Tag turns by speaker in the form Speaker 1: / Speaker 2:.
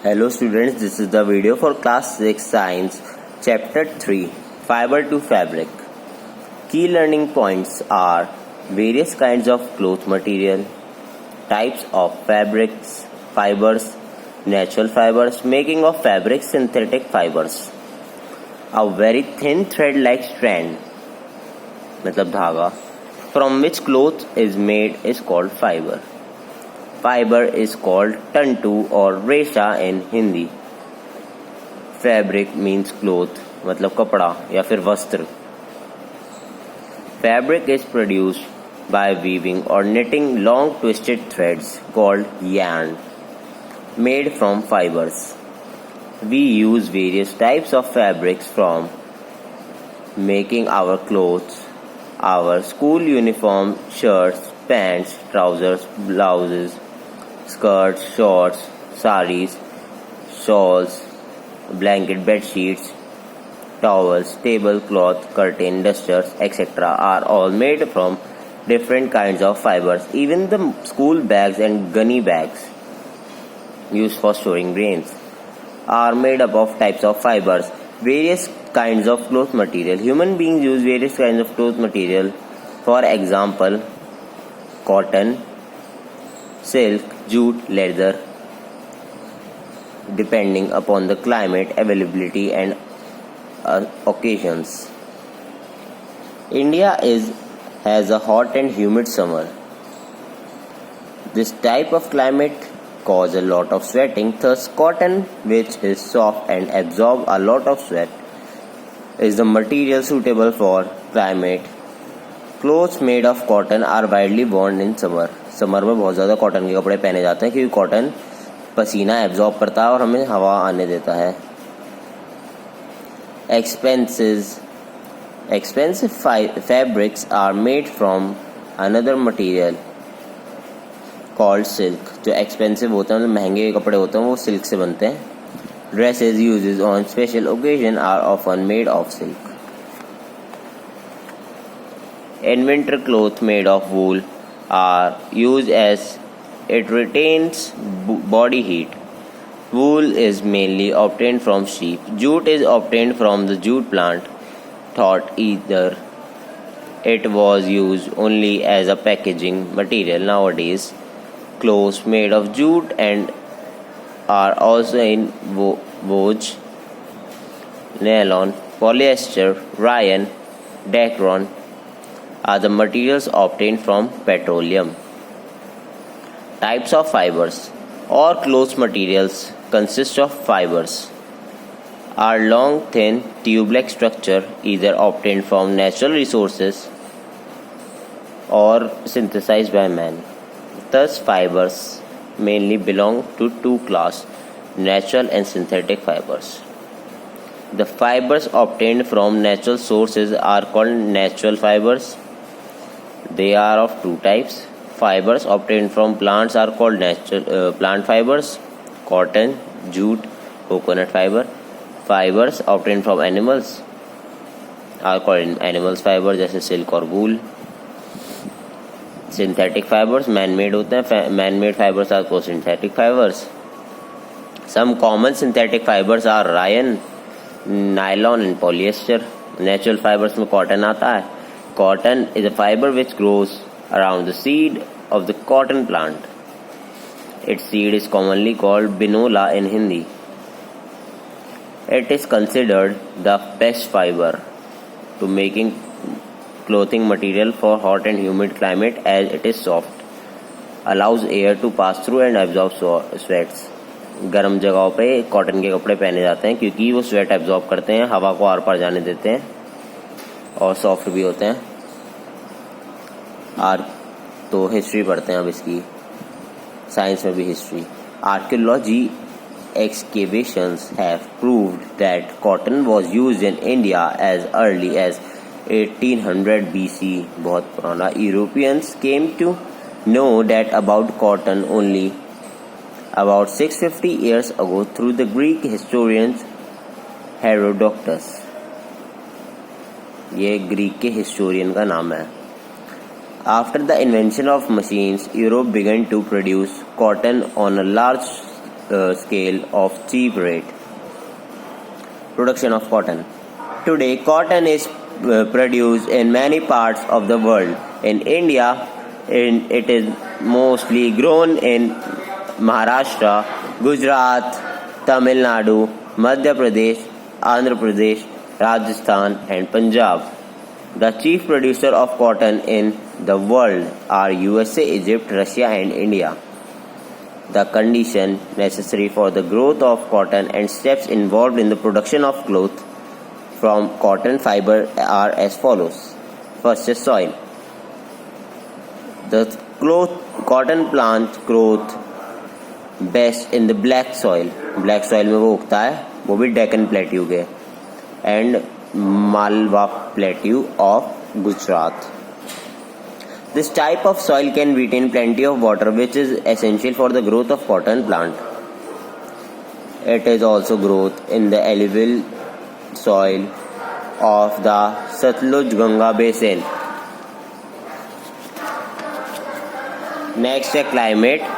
Speaker 1: Hello students, this is the video for class 6 science chapter 3 fiber to fabric. Key learning points are various kinds of cloth material, types of fabrics, fibers, natural fibers, making of fabric, synthetic fibers. A very thin thread like strand मतलब धागा from which cloth is made is called fiber. Fiber is called tantu or resha in Hindi. Fabric means cloth मतलब कपड़ा या फिर वस्त्र. Fabric is produced by weaving or knitting long twisted threads called yarn made from fibers. We use various types of fabrics from making our clothes, our school uniform, shirts, pants, trousers, blouses, skirts, shorts, saris, shawls, blanket, bed sheets, towels, tablecloth, curtain, dusters, etc. are all made from different kinds of fibers. Even the school bags and gunny bags used for storing grains are made up of types of fibers. Various kinds of cloth material. Human beings use various kinds of cloth material. For example, cotton, silk, jute, leather, depending upon the climate, availability and occasions. India has a hot and humid summer. This type of climate cause a lot of sweating. Thus, cotton, which is soft and absorb a lot of sweat, is the material suitable for climate. Clothes made of cotton are widely worn in summer. Summer में बहुत ज़्यादा cotton के कपड़े पहने जाते हैं क्योंकि cotton पसीना एब्जॉर्ब करता है और हमें हवा आने देता है. Expensive fabrics are made from another material called silk. जो expensive होते हैं मतलब महंगे कपड़े होते हैं वो सिल्क से बनते हैं. Dresses used on special occasion are often made of silk. In winter, clothes made of wool are used as it retains body heat. Wool is mainly obtained from sheep. Jute is obtained from the jute plant. Thought either it was used only as a packaging material. Nowadays, clothes made of jute and are also in vogue. Nylon, polyester, rayon, dacron are the materials obtained from petroleum. Types of fibers. All cloth materials consist of fibers. Are long, thin, tube-like structure either obtained from natural resources or synthesized by man. Thus, fibers mainly belong to two classes, natural and synthetic fibers. The fibers obtained from natural sources are called natural fibers. They are of two types. Fibers obtained from plants are called natural plant fibers, cotton, jute, coconut fiber. Fibers obtained from animals are called animals fiber जैसे silk और wool. Synthetic fibers man-made होते हैं. Man-made fibers are called synthetic fibers. Some common synthetic fibers are rayon, nylon and polyester. Natural fibers में cotton आता है. Cotton is a fiber which grows around the seed of the cotton plant. Its seed is commonly called binola in Hindi. It is considered the best fiber to making clothing material for hot and humid climate as it is soft, allows air to pass through and absorb sweats. गर्म जगहों पे cotton के कपड़े पहने जाते हैं क्योंकि वो स्वेट एब्जॉर्ब करते हैं, हवा को आर पार जाने देते हैं और सॉफ्ट भी होते हैं. तो हिस्ट्री पढ़ते हैं अब इसकी, साइंस में भी history. Archaeology excavations have proved that cotton was used in India as early as 1800 BC. बहुत पुराना. Europeans came to know that about cotton only about 650 years ago through the Greek historian Herodotus. ये Greek के historian का नाम है. After the invention of machines, Europe began to produce cotton on a large scale of cheap rate. Production of cotton. Today, cotton is produced in many parts of the world. In India, it is mostly grown in Maharashtra, Gujarat, Tamil Nadu, Madhya Pradesh, Andhra Pradesh, Rajasthan, and Punjab. The chief producer of cotton in the world are USA, Egypt, Russia, and India. The conditions necessary for the growth of cotton and steps involved in the production of cloth from cotton fiber are as follows. First is soil. The cotton plant growth best in the black soil. Black soil में वो उगता है, वो भी Deccan plateau के, and Malwa Plateau of Gujarat. This type of soil can retain plenty of water, which is essential for the growth of cotton plant. It is also growth in the alluvial soil of the Satluj Ganga basin. Next है climate.